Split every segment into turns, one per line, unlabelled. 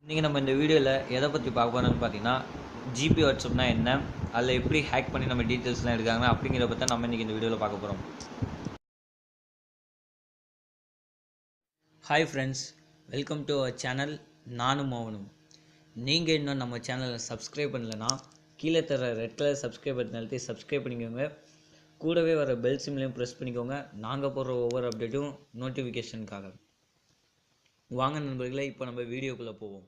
இன்றைக்கி நம்ம இந்த வீடியோவில் எதை பற்றி பார்க்க போகிறோம்னு பார்த்தீங்கன்னா ஜிபி வாட்ஸ்அப்னா என்ன, அதில் எப்படி ஹேக் பண்ணி நம்ம டீட்டெயில்ஸ்லாம் எடுக்காங்க அப்படிங்கிறத பற்றி நம்ம இன்றைக்கி இந்த வீடியோவில் பார்க்க போகிறோம். Hi friends, welcome to our channel. நானும் மோகனும். நீங்கள் இன்னும் நம்ம சேனலை சப்ஸ்கிரைப் பண்ணலைன்னா கீழே தர ரெட் கலர் சப்ஸ்கிரைப் பட்டன் அழுத்தி சப்ஸ்கிரைப் பண்ணிக்கோங்க. கூடவே வர பெல் சிம்லையும் ப்ரெஸ் பண்ணிக்கோங்க, நாங்கள் போடுற ஒவ்வொரு அப்டேட்டும் நோட்டிஃபிகேஷனுக்காக. வாங்க நண்பர்களே, இப்போ நம்ம வீடியோக்குள்ளே போவோம்.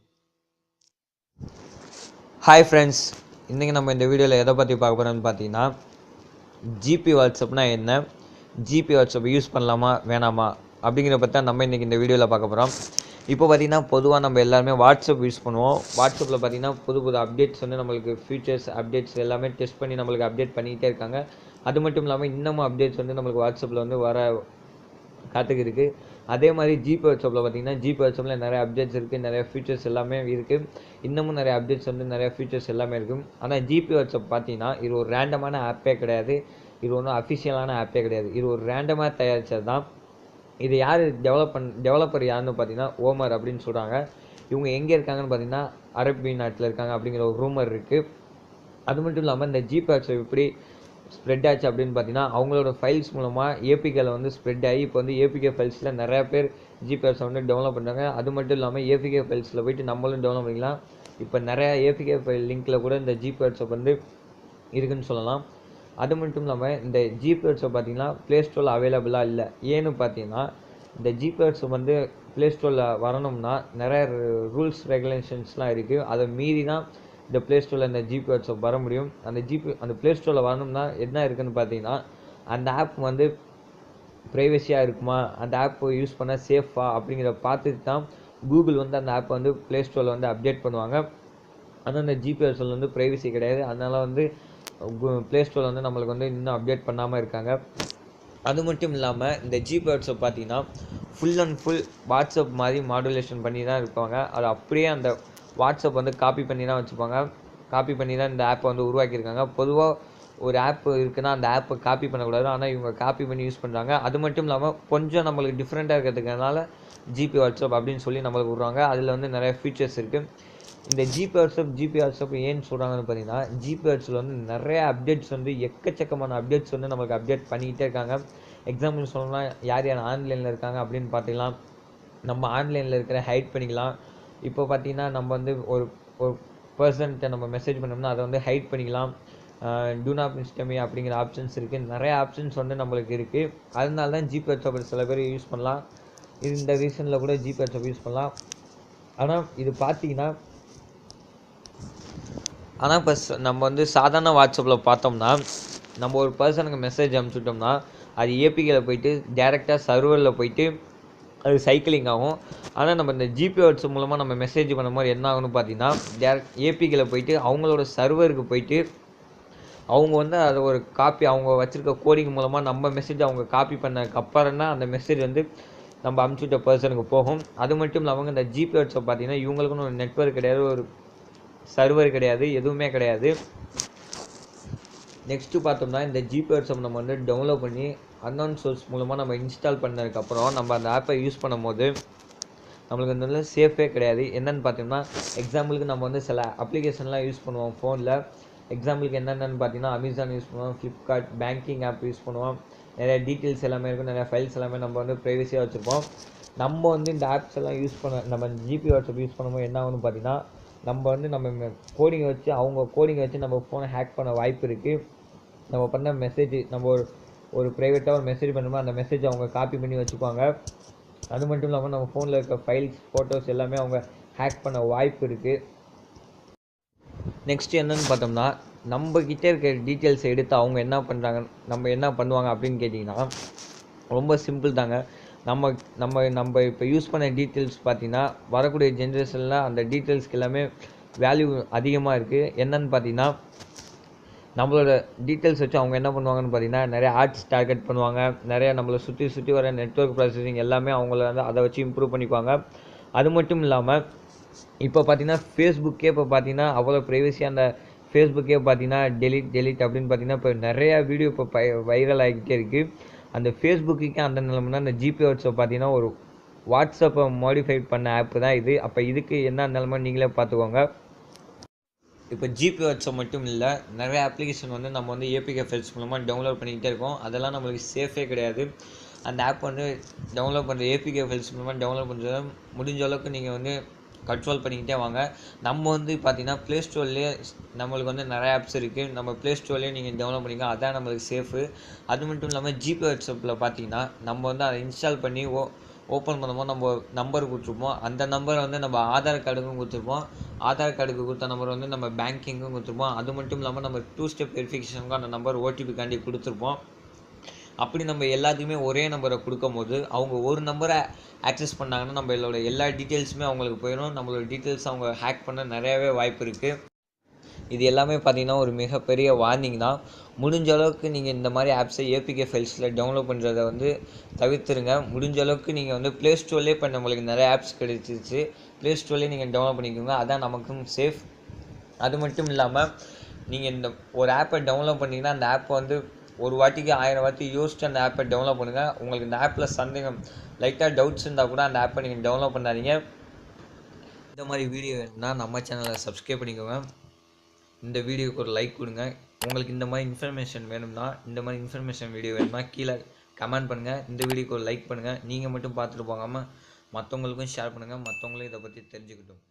ஹாய் ஃப்ரெண்ட்ஸ், இன்றைக்கி நம்ம இந்த வீடியோவில் எதை பற்றி பார்க்க போகிறோம்னு பார்த்தீங்கன்னா ஜிபி வாட்ஸ்அப்னா என்ன, ஜிபி வாட்ஸ்அப் யூஸ் பண்ணலாமா வேணாமா அப்படிங்கிற பற்றி தான் நம்ம இன்றைக்கி இந்த வீடியோவில் பார்க்க போகிறோம். இப்போ பார்த்திங்கன்னா பொதுவாக நம்ம எல்லாருமே வாட்ஸ்அப் யூஸ் பண்ணுவோம். வாட்ஸ்அப்பில் பார்த்திங்கன்னா புது அப்டேட்ஸ் வந்து நம்மளுக்கு ஃபியூச்சர்ஸ் அப்டேட்ஸ் எல்லாமே டெஸ்ட் பண்ணி நம்மளுக்கு அப்டேட் பண்ணிக்கிட்டே இருக்காங்க. அது மட்டும் இல்லாமல் இன்னமும் அப்டேட்ஸ் வந்து நம்மளுக்கு வாட்ஸ்அப்பில் வந்து வர காத்துக்கு இருக்குது. அதே மாதிரி ஜிபி வாட்ஸ்அப்பில் பார்த்திங்கன்னா ஜிபி வாட்ஸ்அப்பில் நிறைய அப்டேட்ஸ் இருக்குது, நிறைய ஃபீச்சர்ஸ் எல்லாமே இருக்குது. இன்னமும் நிறைய அப்டேட்ஸ் வந்து நிறைய ஃபீச்சர்ஸ் எல்லாமே இருக்குது. ஆனால் ஜிபி வாட்ஸ்அப் பார்த்திங்கன்னா இது ஒரு ரேண்டமான ஆப்பே கிடையாது, இது ஒன்றும் அஃபிஷியலான ஆப்பே கிடையாது. இது ஒரு ரேண்டமாக தயாரித்தது தான். இது யார் டெவலப்பர் யாருன்னு பார்த்தீங்கன்னா ஓமர் அப்படின்னு சொல்கிறாங்க. இவங்க எங்கே இருக்காங்கன்னு பார்த்தீங்கன்னா அரபி நாட்டில் இருக்காங்க அப்படிங்கிற ஒரு ரூமர் இருக்குது. அது மட்டும் இல்லாமல் இந்த ஜிபி வாட்ஸ்அப் எப்படி ஸ்ப்ரெட் ஆச்சு அப்படின்னு பார்த்தீங்கன்னா அவங்களோட ஃபைல்ஸ் மூலமாக ஏபிகேல வந்து ஸ்ப்ரெட் ஆகி இப்போ வந்து ஏபிகே ஃபைல்ஸில் நிறையா பேர் ஜிபி வாட்ஸ்அப் வந்து டெவலப் பண்ணுறாங்க. அது மட்டும் இல்லாமல் ஏபிகே ஃபைல்ஸில் போய்ட்டு நம்மளும் டெவலப் பண்ணிக்கலாம். இப்போ நிறையா ஏபிகே ஃபைல் லிங்க்கில் கூட இந்த ஜிபி வாட்ஸ்அப் வந்து இருக்குதுன்னு சொல்லலாம். அது மட்டும் இல்லாமல் இந்த ஜிபி வாட்ஸ்அப் பார்த்திங்கன்னா ப்ளே ஸ்டோரில் அவைலபிளாக இல்லை. ஏன்னு பார்த்தீங்கன்னா இந்த ஜிபி வாட்ஸ்அப் வந்து ப்ளே ஸ்டோரில் வரணும்னா நிறைய ரூல்ஸ் ரெகுலேஷன்ஸ்லாம் இருக்குது. அதை மீறி தான் இந்த ப்ளே ஸ்டோரில் இந்த ஜிபி வாட்ஸ்அப் வர முடியும். அந்த ப்ளே ஸ்டோரில் வரணும்னா என்ன இருக்குதுன்னு பார்த்தீங்கன்னா அந்த ஆப் வந்து ப்ரைவசியாக இருக்குமா, அந்த ஆப் யூஸ் பண்ண சேஃபா அப்படிங்கிற பார்த்துட்டு தான் கூகுள் வந்து அந்த ஆப்பை வந்து ப்ளே ஸ்டோரில் வந்து அப்டேட் பண்ணுவாங்க. ஆனால் இந்த ஜிபி வாட்ஸ்அப்பில் வந்து ப்ரைவசி கிடையாது. அதனால் வந்து ப்ளே ஸ்டோரில் வந்து நம்மளுக்கு வந்து இன்னும் அப்டேட் பண்ணாமல் இருக்காங்க. அது மட்டும் இல்லாமல் இந்த ஜிபி வாட்ஸ்அப் பார்த்திங்கன்னா ஃபுல் அண்ட் ஃபுல் வாட்ஸ்அப் மாதிரி மாடுலேஷன் பண்ணி தான் இருப்பாங்க. அது அப்படியே அந்த வாட்ஸ்அப் வந்து காப்பி பண்ணி தான் வச்சுப்பாங்க. காப்பி பண்ணி தான் இந்த ஆப்பை வந்து உருவாக்கியிருக்காங்க. பொதுவாக ஒரு ஆப் இருக்குன்னா அந்த ஆப்பை காப்பி பண்ணக்கூடாது, ஆனால் இவங்க காப்பி பண்ணி யூஸ் பண்ணுறாங்க. அது மட்டும் இல்லாமல் கொஞ்சம் நம்மளுக்கு டிஃப்ரெண்ட்டாக இருக்கிறதுனால ஜிபி வாட்ஸ்அப் அப்படின்னு சொல்லி நம்மளுக்கு விடுறாங்க. அதில் வந்து நிறைய ஃபீச்சர்ஸ் இருக்குது. இந்த ஜிபி வாட்ஸ்அப் ஏன்னு சொல்கிறாங்கன்னு பார்த்தீங்கன்னா ஜிபி வாட்ஸ்அப்பில் வந்து நிறைய அப்டேட்ஸ் வந்து எக்கச்சக்கமான அப்டேட்ஸ் வந்து நம்மளுக்கு அப்டேட் பண்ணிக்கிட்டே இருக்காங்க. எக்ஸாம்பிள் சொல்லணும்னா யார் ஆன்லைனில் இருக்காங்க அப்படின்னு பார்த்தீங்கன்னா நம்ம ஆன்லைனில் இருக்கிற ஹைட் பண்ணிக்கலாம். இப்போ பார்த்தீங்கன்னா நம்ம வந்து ஒரு பர்சன்கிட்ட நம்ம மெசேஜ் பண்ணோம்னா அதை வந்து ஹைட் பண்ணிக்கலாம். டூ நாட் மிஸ்டமி அப்படிங்கிற ஆப்ஷன்ஸ் இருக்குது. நிறைய ஆப்ஷன்ஸ் வந்து நம்மளுக்கு இருக்குது. அதனால தான் ஜிபி வாட்ஸ்அப் சில பேர் யூஸ் பண்ணலாம். இந்த ரீசனில் கூட ஜிபி வாட்ஸ்அப் யூஸ் பண்ணலாம். ஆனால் இது பார்த்தீங்கன்னா இப்போ நம்ம வந்து சாதாரண வாட்ஸ்அப்பில் பார்த்தோம்னா நம்ம ஒரு பர்சனுக்கு மெசேஜ் அனுப்பிச்சுட்டோம்னா அது ஏபிகேல போயிட்டு டேரெக்டாக சர்வரில் போயிட்டு அது சைக்கிளிங் ஆகும். ஆனால் நம்ம இந்த ஜிபி வாட்ஸ்அப் மூலமாக நம்ம மெசேஜ் பண்ணும்போது என்ன ஆகும்னு பார்த்தீங்கன்னா டேரெக்ட் ஏபிகேல போயிட்டு அவங்களோட சர்வருக்கு போயிட்டு அவங்க வந்து அதை ஒரு காப்பி அவங்க வச்சுருக்க கோடிங் மூலமாக நம்ம மெசேஜ் அவங்க காப்பி பண்ணதுக்கப்புறம் தான் அந்த மெசேஜ் வந்து நம்ம அனுப்பிச்சுட்ட பர்சனுக்கு போகும். அது மட்டும் இல்லாமல் இந்த ஜிபி வாட்ஸ்அப் பார்த்தீங்கன்னா இவங்களுக்குன்னு ஒரு நெட்வொர்க் கிடையாது, ஒரு சர்வர் கிடையாது, எதுவுமே கிடையாது. நெக்ஸ்ட்டு பார்த்தோம்னா இந்த ஜிபி வாட்ஸ்அப் நம்ம வந்து டவுன்லோட் பண்ணி அன்னோன் சோர்ஸ் மூலமாக நம்ம இன்ஸ்டால் பண்ணதுக்கப்புறம் நம்ம அந்த ஆப்பை யூஸ் பண்ணும்போது நம்மளுக்கு வந்து சேஃபே கிடையாது. என்னென்னு பார்த்தோம்னா எக்ஸாம்பிளுக்கு நம்ம வந்து சில அப்ளிகேஷன்லாம் யூஸ் பண்ணுவோம் ஃபோனில். எக்ஸாம்பிளுக்கு என்னென்னு பார்த்தீங்கன்னா அமேசான் யூஸ் பண்ணுவோம், ஃப்ளிப்கார்ட் பேங்கிங் ஆப் யூஸ் பண்ணுவோம். நிறைய டீட்டெயில்ஸ் எல்லாமே இருக்கும், நிறைய ஃபைல்ஸ் எல்லாமே நம்ம வந்து ப்ரைவசியாக வச்சுருப்போம். நம்ம வந்து இந்த ஆப்ஸ் எல்லாம் யூஸ் பண்ண நம்ம ஜிபி வாட்ஸ்அப் யூஸ் பண்ணும்போது என்ன ஆகும்னு பார்த்தீங்கன்னா நம்ம வந்து நம்ம கோடிங்கை வச்சு அவங்க கோடிங்கை வச்சு நம்ம ஃபோனை ஹேக் பண்ண வாய்ப்பு இருக்குது. நம்ம பண்ண மெசேஜ் நம்ம ஒரு ப்ரைவேட்டாக ஒரு மெசேஜ் பண்ணும்போது அந்த மெசேஜ் அவங்க காப்பி பண்ணி வச்சுக்குவாங்க. அது மட்டும் இல்லாமல் நம்ம ஃபோனில் இருக்க ஃபைல்ஸ் ஃபோட்டோஸ் எல்லாமே அவங்க ஹேக் பண்ண வாய்ப்பு இருக்குது. நெக்ஸ்ட்டு என்னென்னு பார்த்தோம்னா நம்மக்கிட்டே இருக்க டீட்டெயில்ஸ் எடுத்து அவங்க என்ன பண்ணுறாங்க, நம்ம என்ன பண்ணுவாங்க அப்படின்னு கேட்டிங்கன்னா ரொம்ப சிம்பிள் தாங்க. நம்ம இப்போ யூஸ் பண்ண டீட்டெயில்ஸ் பார்த்திங்கன்னா வரக்கூடிய ஜென்ரேஷனில் அந்த டீட்டெயில்ஸ்க்கு எல்லாமே வேல்யூ அதிகமாக இருக்குது. என்னென்னு பார்த்தீங்கன்னா நம்மளோட டீட்டெயில்ஸ் வச்சு அவங்க என்ன பண்ணுவாங்கன்னு பார்த்தீங்கன்னா நிறைய ஆட்ஸ் டார்கெட் பண்ணுவாங்க. நிறையா நம்மளை சுற்றி வர நெட்வொர்க் ப்ராசஸிங் எல்லாமே அவங்கள வந்து அதை வச்சு இம்ப்ரூவ் பண்ணிக்குவாங்க. அது மட்டும் இல்லாமல் இப்போ பார்த்தீங்கன்னா ஃபேஸ்புக்கே இப்போ பார்த்தீங்கன்னா அவ்வளோ ப்ரைவசியாக அந்த ஃபேஸ்புக்கே பார்த்தீங்கன்னா டெலிட் அப்படின்னு பார்த்தீங்கன்னா இப்போ நிறையா வீடியோ இப்போ வைரல் ஆகிக்கிட்டே இருக்குது. அந்த ஃபேஸ்புக்குக்கே அந்த நிலைமைனா இந்த ஜிபி வாட்ஸ்அப் பார்த்தீங்கன்னா வாட்ஸ்அப்பை மாடிஃபை பண்ண ஆப் தான் இது. அப்போ இதுக்கு என்ன நிலைமை நீங்களே பார்த்துக்கோங்க. இப்போ ஜிபி வாட்ஸ்அப் மட்டும் இல்லை, நிறைய அப்ளிகேஷன் வந்து நம்ம வந்து ஏபிகே ஃபைல்ஸ் மூலமாக டவுன்லோட் பண்ணிக்கிட்டே இருக்கோம். அதெல்லாம் நம்மளுக்கு சேஃபே கிடையாது. அந்த ஆப் வந்து டவுன்லோட் பண்ணுற ஏபிகே ஃபைல்ஸ் மூலமாக டவுன்லோட் பண்ணுறது முடிஞ்ச அளவுக்கு நீங்கள் வந்து கண்ட்ரோல் பண்ணிக்கிட்டே வாங்க. நம்ம வந்து பார்த்திங்கன்னா ப்ளே ஸ்டோர்லேயே நம்மளுக்கு வந்து நிறைய ஆப்ஸ் இருக்குது. நம்ம ப்ளே ஸ்டோர்லேயே நீங்கள் டவுன்லோட் பண்ணிக்கலாம். அதான் நம்மளுக்கு சேஃபு. அது மட்டும் இல்லாமல் ஜிபி வாட்ஸ்அப்பில் பார்த்திங்கன்னா நம்ம வந்து அதை இன்ஸ்டால் பண்ணி ஓப்பன் பண்ணும்போது நம்ம நம்பர் கொடுத்துருப்போம். அந்த நம்பரை வந்து நம்ம ஆதார் கார்டுக்கும் கொடுத்துருப்போம். ஆதார் கார்டுக்கு கொடுத்த நம்பர் வந்து நம்ம பேங்கிங்கும் கொடுத்துருப்போம். அது மட்டும் இல்லாமல் நம்ம 2 ஸ்டெப் வெரிஃபிகேஷனுக்கும் அந்த நம்பர் ஓடிபிக்காண்டி கொடுத்துருப்போம். அப்படி நம்ம எல்லாத்துக்குமே ஒரே நம்பரை கொடுக்கும் போது அவங்க ஒரு நம்பரை ஆக்சஸ் பண்ணாங்கன்னா நம்மளோட எல்லா டீட்டெயில்ஸுமே அவங்களுக்கு போயிடும். நம்மளோட டீட்டெயில்ஸ் அவங்க ஹேக் பண்ண நிறையாவே வாய்ப்பு இருக்குது. இது எல்லாமே பார்த்திங்கன்னா ஒரு மிகப்பெரிய வார்னிங் தான். முடிஞ்ச அளவுக்கு நீங்கள் இந்த மாதிரி ஆப்ஸை ஏபிகே ஃபைல்ஸில் டவுன்லோட் பண்ணுறதை வந்து தவிர்த்துருங்க. முடிஞ்ச அளவுக்கு நீங்கள் வந்து ப்ளே ஸ்டோர்லேயே இப்போ நம்மளுக்கு நிறைய ஆப்ஸ் கிடைச்சிச்சு. ப்ளே ஸ்டோர்லேயே நீங்கள் டவுன்லோட் பண்ணிக்கோங்க. அதான் நமக்கும் சேஃப். அது மட்டும் இல்லாமல் நீங்கள் இந்த ஒரு ஆப்பை டவுன்லோட் பண்ணிங்கன்னா அந்த ஆப்பை வந்து ஒரு வாட்டிக்கு 1000 வாட்டி யோசிச்சு அந்த ஆப்பை டவுன்லோட் பண்ணுங்கள். உங்களுக்கு இந்த ஆப்பில் சந்தேகம் லைட்டாக டவுட்ஸ் இருந்தால் கூட அந்த ஆப்பை நீங்கள் டவுன்லோட் பண்ணாதீங்க. இந்த மாதிரி வீடியோ வேணும்னா நம்ம சேனலை சப்ஸ்கிரைப் பண்ணிக்கோங்க. இந்த வீடியோக்கு ஒரு லைக் கொடுங்க. உங்களுக்கு இந்த மாதிரி இன்ஃபர்மேஷன் வேணும்னா, இந்த மாதிரி இன்ஃபர்மேஷன் வீடியோ வேணும்னா கீழே கமெண்ட் பண்ணுங்கள். இந்த வீடியோக்கு ஒரு லைக் பண்ணுங்கள். நீங்கள் மட்டும் பார்த்துட்டு போகாமல் மற்றவங்களுக்கும் ஷேர் பண்ணுங்கள். மற்றவங்களும் இதை பற்றி தெரிஞ்சுக்கிட்டோம்.